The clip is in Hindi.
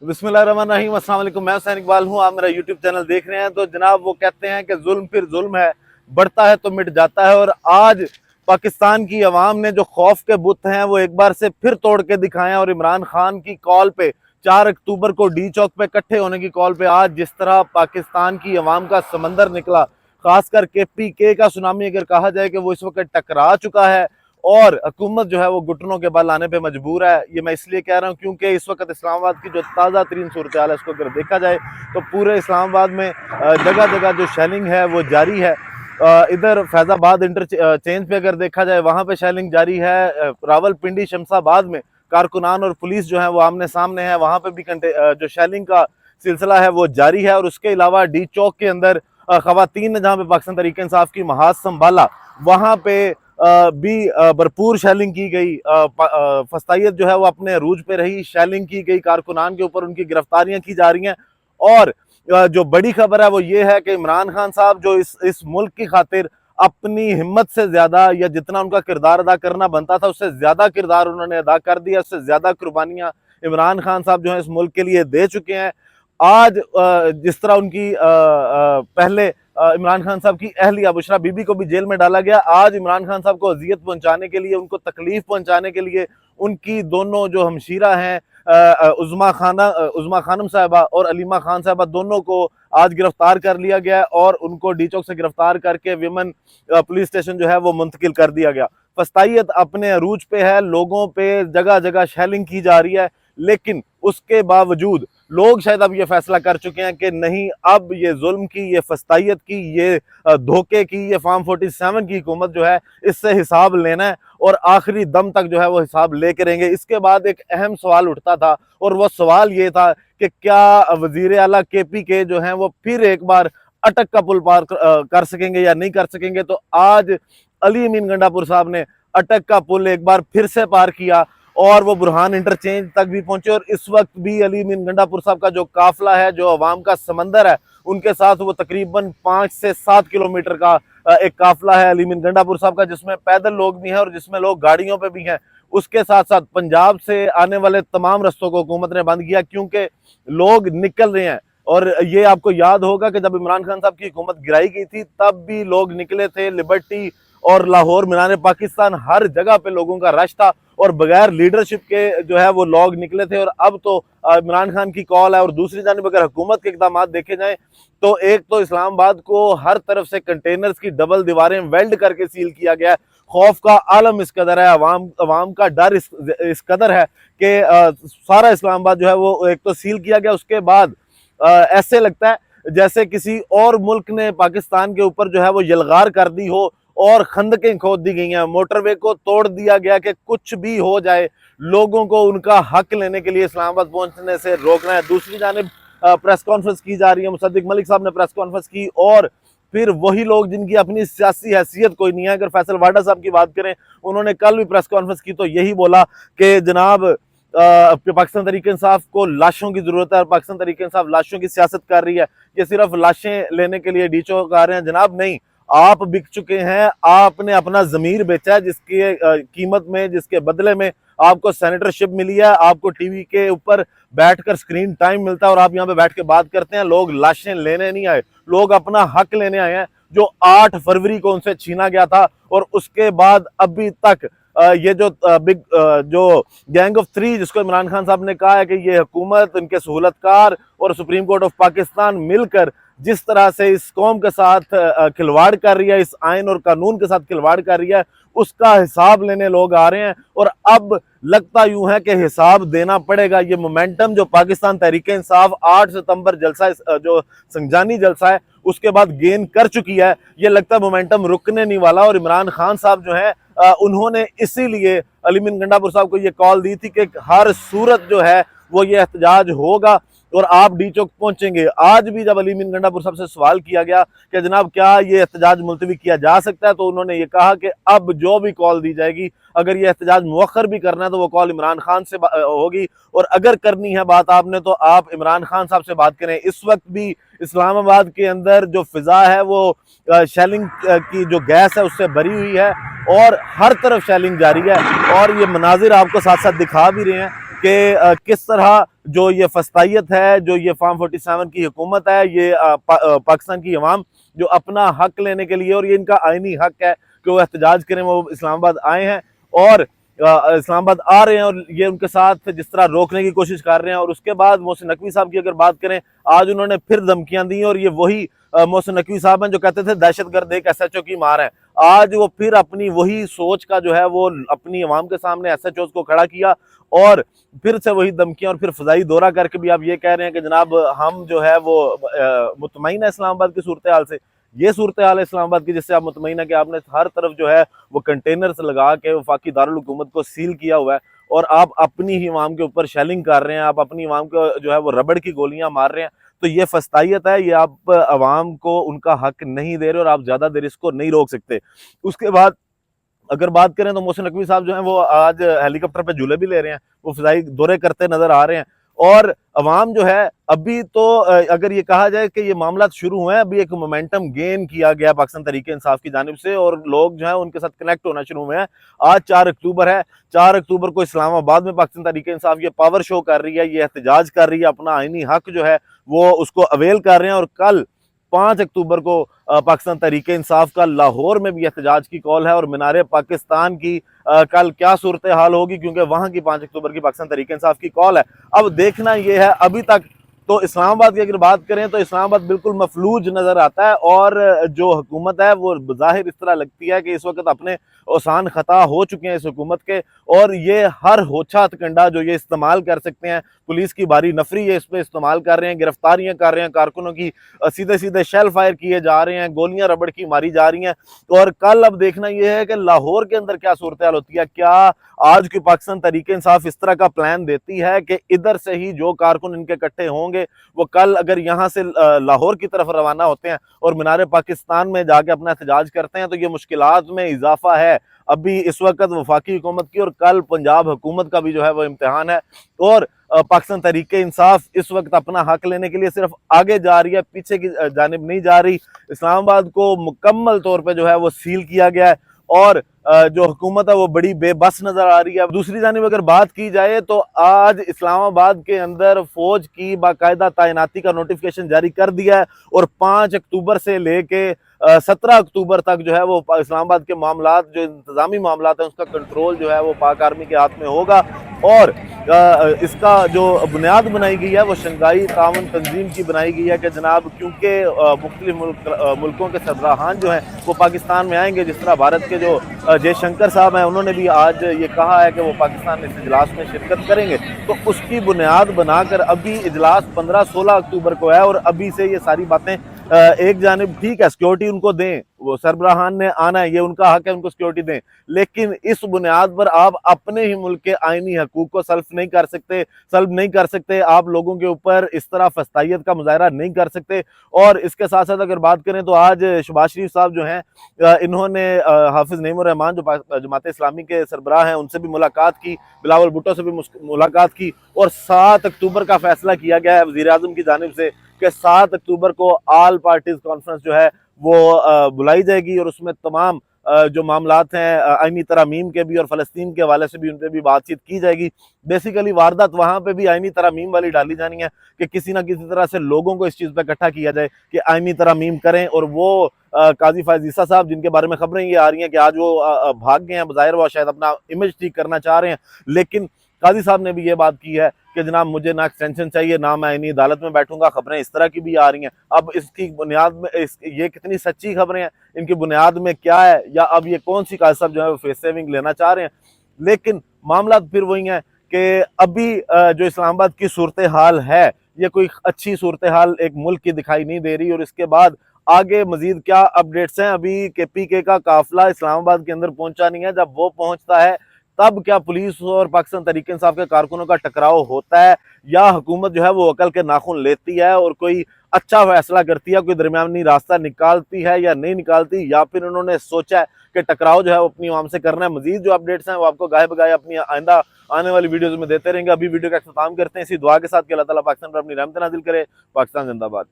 बिस्मिल्लाहिर्रहमानिर्रहीम, अस्सलाम वालेकुम। मैं हुसैन इकबाल हूँ, आप मेरा यूट्यूब चैनल देख रहे हैं। तो जनाब वो कहते हैं कि जुल्म फिर जुल्म है, बढ़ता है तो मिट जाता है। और आज पाकिस्तान की अवाम ने जो खौफ के बुत हैं वो एक बार से फिर तोड़ के दिखाए हैं। और इमरान खान की कॉल पे 4 अक्टूबर को डी चौक पे इकट्ठे होने की कॉल पे आज जिस तरह पाकिस्तान की अवाम का समंदर निकला, खासकर KPK का सुनामी अगर कहा जाए कि वो इस वक्त टकरा चुका है और हुकूमत जो है वो घुटनों के बल आने पे मजबूर है। ये मैं इसलिए कह रहा हूँ क्योंकि इस वक्त इस्लामाबाद की जो ताज़ा तरीन सूरत हाल है उसको अगर देखा जाए तो पूरे इस्लामाबाद में जगह जगह जो शेलिंग है वो जारी है। इधर फैज़ाबाद इंटरचेंज पे अगर देखा जाए वहाँ पे शेलिंग जारी है। रावलपिंडी शमशाबाद में कारकुनान और पुलिस जो है वो आमने सामने है, वहाँ पे भी जो शेलिंग का सिलसिला है वो जारी है। और उसके अलावा डी चौक के अंदर खवातीन ने जहाँ पे पाकिस्तान तहरीक इंसाफ की महाज संभाला वहाँ पे भी भरपूर शेलिंग की गई। फस्तायत जो है वो अपने अरूज पे रही, शेलिंग की गई, कारकुनान के ऊपर उनकी गिरफ्तारियां की जा रही हैं। और जो बड़ी खबर है वो ये है कि इमरान खान साहब जो इस मुल्क की खातिर अपनी हिम्मत से ज्यादा या जितना उनका किरदार अदा करना बनता था उससे ज्यादा किरदार उन्होंने अदा कर दिया, उससे ज्यादा कुर्बानियां इमरान खान साहब जो है इस मुल्क के लिए दे चुके हैं। आज जिस तरह उनकी पहले इमरान खान साहब की अहलिया बुशरा बीबी को भी जेल में डाला गया, आज इमरान खान साहब को अजियत पहुंचाने के लिए, उनको तकलीफ पहुंचाने के लिए उनकी दोनों जो हमशीरा हैं उज़मा खानम साहिबा और अलीमा खान साहिबा, दोनों को आज गिरफ्तार कर लिया गया और उनको डी चौक से गिरफ्तार करके विमन पुलिस स्टेशन जो है वो मुंतकिल कर दिया गया। फस्तायत अपने अरूज पे है, लोगों पे जगह जगह शेलिंग की जा रही है, लेकिन उसके बावजूद लोग शायद अब ये फैसला कर चुके हैं कि नहीं, अब ये जुल्म की, ये फस्तायत की, ये धोखे की, ये फार्म 47 की हुकूमत जो है इससे हिसाब लेना है और आखिरी दम तक जो है वो हिसाब लेके रहेंगे। इसके बाद एक अहम सवाल उठता था और वो सवाल ये था कि क्या वजीर आला KPK जो है वो फिर एक बार अटक का पुल पार कर सकेंगे या नहीं कर सकेंगे। तो आज अली अमीन गंडापुर साहब ने अटक का पुल एक बार फिर से पार किया और वो बुरहान इंटरचेंज तक भी पहुंचे। और इस वक्त भी अली अमीन गंडापुर साहब का जो काफिला है, जो अवाम का समंदर है, उनके साथ वो तकरीबन 5 से 7 किलोमीटर का एक काफिला है अली अमीन गंडापुर साहब का, जिसमें पैदल लोग भी हैं और जिसमें लोग गाड़ियों पे भी हैं। उसके साथ साथ पंजाब से आने वाले तमाम रस्तों को हुकूमत ने बंद किया क्योंकि लोग निकल रहे हैं। और ये आपको याद होगा कि जब इमरान खान साहब की हुकूमत गिराई गई थी तब भी लोग निकले थे, लिबर्टी और लाहौर, मीनार पाकिस्तान, हर जगह पे लोगों का रश था और बगैर लीडरशिप के जो है वो लोग निकले थे। और अब तो इमरान खान की कॉल है और दूसरी जानिब अगर हुकूमत के इक़दाम देखे जाएं तो एक तो इस्लामाबाद को हर तरफ से कंटेनर्स की डबल दीवारें वेल्ड करके सील किया गया है। खौफ का आलम इस कदर है, अवाम का डर इस कदर है कि सारा इस्लामाबाद जो है वो एक तो सील किया गया। उसके बाद ऐसे लगता है जैसे किसी और मुल्क ने पाकिस्तान के ऊपर जो है वो यलगार कर दी हो और खंदकें खोद दी गई हैं, मोटरवे को तोड़ दिया गया कि कुछ भी हो जाए, लोगों को उनका हक लेने के लिए इस्लामाबाद पहुंचने से रोकना है। दूसरी जानिब प्रेस कॉन्फ्रेंस की जा रही है, मुसद्दिक मलिक साहब ने प्रेस कॉन्फ्रेंस की और फिर वही लोग जिनकी अपनी सियासी हैसियत कोई नहीं है, अगर फैसल वाडा साहब की बात करें, उन्होंने कल भी प्रेस कॉन्फ्रेंस की तो यही बोला कि जनाब पाकिस्तान तहरीक इंसाफ को लाशों की जरूरत है और पाकिस्तान तहरीक इंसाफ लाशों की सियासत कर रही है, ये सिर्फ लाशें लेने के लिए डी चौक आ रहे हैं। जनाब नहीं, आप बिक चुके हैं, आपने अपना जमीर बेचा है जिसकी कीमत में, जिसके बदले में आपको सेनेटरशिप मिली है, आपको टीवी के ऊपर बैठकर स्क्रीन टाइम मिलता है और आप यहाँ पे बैठ के बात करते हैं। लोग लाशें लेने नहीं आए, लोग अपना हक लेने आए हैं जो 8 फरवरी को उनसे छीना गया था। और उसके बाद अभी तक ये जो गैंग ऑफ 3 जिसको इमरान खान साहब ने कहा है कि ये हुकूमत, इनके सहूलतकार और सुप्रीम कोर्ट ऑफ पाकिस्तान मिलकर जिस तरह से इस कौम के साथ खिलवाड़ कर रही है, इस आइन और कानून के साथ खिलवाड़ कर रही है, उसका हिसाब लेने लोग आ रहे हैं। और अब लगता यूं है कि हिसाब देना पड़ेगा। ये मोमेंटम जो पाकिस्तान तहरीक इंसाफ 8 सितंबर जलसा जो संजानी जलसा है उसके बाद गेन कर चुकी है, ये लगता है मोमेंटम रुकने नहीं वाला। और इमरान खान साहब जो है उन्होंने इसीलिए अली अमीन गंडापुर साहब को ये कॉल दी थी कि हर सूरत जो है वो ये एहतजाज होगा और आप डी चौक पहुंचेंगे। आज भी जब अली अमीन गंडापुर साहब से सवाल किया गया कि जनाब क्या ये एहतजाज मुलतवी किया जा सकता है, तो उन्होंने ये कहा कि अब जो भी कॉल दी जाएगी, अगर ये एहतजाज मुअख्खर भी करना है तो वो कॉल इमरान खान से होगी, और अगर करनी है बात आपने तो आप इमरान खान साहब से बात करें। इस वक्त भी इस्लामाबाद के अंदर जो फिजा है वो शेलिंग की जो गैस है उससे भरी हुई है और हर तरफ शेलिंग जारी है और ये मनाजिर आपको साथ साथ दिखा भी रहे हैं कि किस तरह जो ये फस्तायत है, जो ये फार्म 47 की हुकूमत है, ये पाकिस्तान की अवाम जो अपना हक लेने के लिए, और ये इनका आईनी हक है कि वो एहतजाज करें, वो इस्लामाबाद आए हैं और इस्लामाबाद आ रहे हैं और ये उनके साथ जिस तरह रोकने की कोशिश कर रहे हैं। और उसके बाद मोहसिन नकवी साहब की अगर बात करें, आज उन्होंने फिर धमकियां दी और ये वही मोहसिन नकवी साहब हैं जो कहते थे दहशतगर्द एक SHO की मार है। आज वो फिर अपनी वही सोच का जो है वो अपनी अवाम के सामने SHOs को खड़ा किया और फिर से वही धमकियां और फिर फजाई दौरा करके भी आप ये कह रहे हैं कि जनाब हम जो है वो मुतमईन है इस्लामाबाद की सूरत हाल से। ये सूरत हाल है इस्लामाबाद की जिससे आप मुतमईन है कि आपने हर तरफ जो है वो कंटेनर्स लगा के वफाकी दारुल हुकूमत को सील किया हुआ है और आप अपनी ही अवाम के ऊपर शेलिंग कर रहे हैं, आप अपनी अवाम को जो है वो रबड़ की गोलियां मार रहे हैं। तो ये फस्तायत है, ये आप अवाम को उनका हक नहीं दे रहे और आप ज्यादा देर इसको नहीं रोक सकते। उसके बाद अगर बात करें तो मोहसिन नकवी साहब जो हैं वो आज हेलीकॉप्टर पे झूले भी ले रहे हैं, वो फिजाई दौरे करते नजर आ रहे हैं। और अवाम जो है अभी तो अगर ये कहा जाए कि ये मामला शुरू हुए हैं, अभी एक मोमेंटम गेन किया गया पाकिस्तान तहरीक इंसाफ की जानिब से और लोग जो है उनके साथ कनेक्ट होना शुरू हुए हैं। आज 4 अक्टूबर है, 4 अक्टूबर को इस्लामाबाद में पाकिस्तान तहरीक इंसाफ ये पावर शो कर रही है, ये एहतजाज कर रही है, अपना आईनी हक जो है वो उसको अवेल कर रहे हैं। और कल 5 अक्टूबर को पाकिस्तान तहरीक इंसाफ का लाहौर में भी एहतजाज की कॉल है और मीनारे पाकिस्तान की कल क्या सूरत हाल होगी, क्योंकि वहां की 5 अक्टूबर की पाकिस्तान तहरीक इंसाफ की कॉल है। अब देखना यह है, अभी तक तो इस्लामाबाद की अगर बात करें तो इस्लामाबाद बिल्कुल मफलूज नजर आता है और जो हुकूमत है वो ज़ाहिर इस तरह लगती है कि इस वक्त अपने ओसान खता हो चुके हैं इस हुकूमत के और ये हर होछा हथकंडा जो ये इस्तेमाल कर सकते हैं, पुलिस की बारी नफरी ये इस पर इस्तेमाल कर रहे हैं, गिरफ्तारियां कर रहे हैं, कारकुनों की सीधे सीधे शेल फायर किए जा रहे हैं, गोलियां रबड़ की मारी जा रही हैं। और कल अब देखना यह है कि लाहौर के अंदर क्या सूरत हाल होती है। क्या आज की पाकिस्तान तहरीक इंसाफ इस तरह का प्लान देती है कि इधर से ही जो कारकुन इनके इकट्ठे होंगे वो कल अगर यहाँ से लाहौर की तरफ रवाना होते हैं और मीनारे पाकिस्तान में जाके अपना एहतजाज करते हैं तो ये मुश्किलात में इजाफा है अभी इस वक्त वफाकी हुकूमत की। और कल पंजाब हुकूमत का भी जो है वो इम्तिहान है और पाकिस्तान तहरीक इंसाफ इस वक्त अपना हक लेने के लिए सिर्फ आगे जा रही है, पीछे की जानिब नहीं जा रही। इस्लामाबाद को मुकम्मल तौर पर जो है वो सील किया गया है और जो हुकूमत है वो बड़ी बेबस नजर आ रही है। दूसरी जानिब अगर बात की जाए तो आज इस्लामाबाद के अंदर फौज की बाकायदा तैनाती का नोटिफिकेशन जारी कर दिया है और 5 अक्टूबर से लेके 17 अक्टूबर तक जो है वो इस्लामाबाद के मामलात जो इंतजामी मामलात हैं उसका कंट्रोल जो है वो पाक आर्मी के हाथ में होगा। और इसका जो बुनियाद बनाई गई है वो शंघाई ताउन तंजीम की बनाई गई है कि जनाब क्योंकि मुख्तलिफ मुल्कों के सरबराहान जो हैं वो पाकिस्तान में आएंगे, जिस तरह भारत के जो जयशंकर साहब हैं उन्होंने भी आज ये कहा है कि वो पाकिस्तान इस इजलास में शिरकत करेंगे। तो उसकी बुनियाद बनाकर अभी इजलास 15-16 अक्टूबर को है और अभी से ये सारी बातें एक जानिब ठीक है सिक्योरिटी उनको दें, वो सरबराहान ने आना है, ये उनका हक है, उनको सिक्योरिटी दें, लेकिन इस बुनियाद पर आप अपने ही मुल्क के आईनी हकूक को सल्ब नहीं कर सकते, आप लोगों के ऊपर इस तरह फस्तायत का मुजाहरा नहीं कर सकते। और इसके साथ साथ अगर बात करें तो आज शहबाज शरीफ साहब जो हैं इन्होंने हाफिज नईमुर रहमान जो जमात इस्लामी के सरबराह हैं उनसे भी मुलाकात की, बिलावल भुट्टो से भी मुलाकात की और 7 अक्टूबर का फैसला किया गया है वज़ीर आज़म की जानिब से कि 7 अक्टूबर को ऑल पार्टीज कॉन्फ्रेंस जो है वो बुलाई जाएगी और उसमें तमाम जो मामलात हैं आईनी तरामीम के भी और फ़लस्तीन के हवाले से भी उन पर भी बातचीत की जाएगी। बेसिकली वारदात वहाँ पे भी आईनी तरामीम वाली डाली जानी है कि किसी ना किसी तरह से लोगों को इस चीज़ पे इकट्ठा किया जाए कि आईनी तरामीम करें। और वो काजी फायज ईसा साहब जिनके बारे में खबरें ये आ रही हैं कि आज वो भाग गए हैं, बज़ाहिर वो शायद अपना इमेज ठीक करना चाह रहे हैं, लेकिन काजी साहब ने भी ये बात की है कि जनाब मुझे ना एक्सटेंशन चाहिए ना मैं इन्हीं अदालत में बैठूंगा। खबरें इस तरह की भी आ रही हैं। अब इसकी बुनियाद में ये कितनी सच्ची खबरें हैं, इनकी बुनियाद में क्या है, या अब ये कौन सी काजी साहब जो है वो फेस सेविंग लेना चाह रहे हैं। लेकिन मामला फिर वही है कि अभी जो इस्लामाबाद की सूरत हाल है ये कोई अच्छी सूरत हाल एक मुल्क की दिखाई नहीं दे रही। और इसके बाद आगे मजीद क्या अपडेट्स हैं, अभी KPK का काफिला इस्लामाबाद के अंदर पहुंचा नहीं है, जब वो पहुंचता है तब क्या पुलिस और पाकिस्तान तहरीक इंसाफ के कारकुनों का टकराव होता है या हुकूमत जो है वो अकल के नाखून लेती है और कोई अच्छा फैसला करती है, कोई दरमियानी रास्ता निकालती है या नहीं निकालती, या फिर उन्होंने सोचा है कि टकराव जो है वो अपनी आवाम से करना है। मजीद जो अपडेट्स हैं वो आपको गाहे बगाए अपनी आइंदा आने वाली वीडियोज में देते रहेंगे। अभी वीडियो का अख्ताम करते हैं इसी दुआ के साथ कि अल्लाह ताला पाकिस्तान पर अपनी रहमत नाजिल करे। पाकिस्तान जिंदाबाद।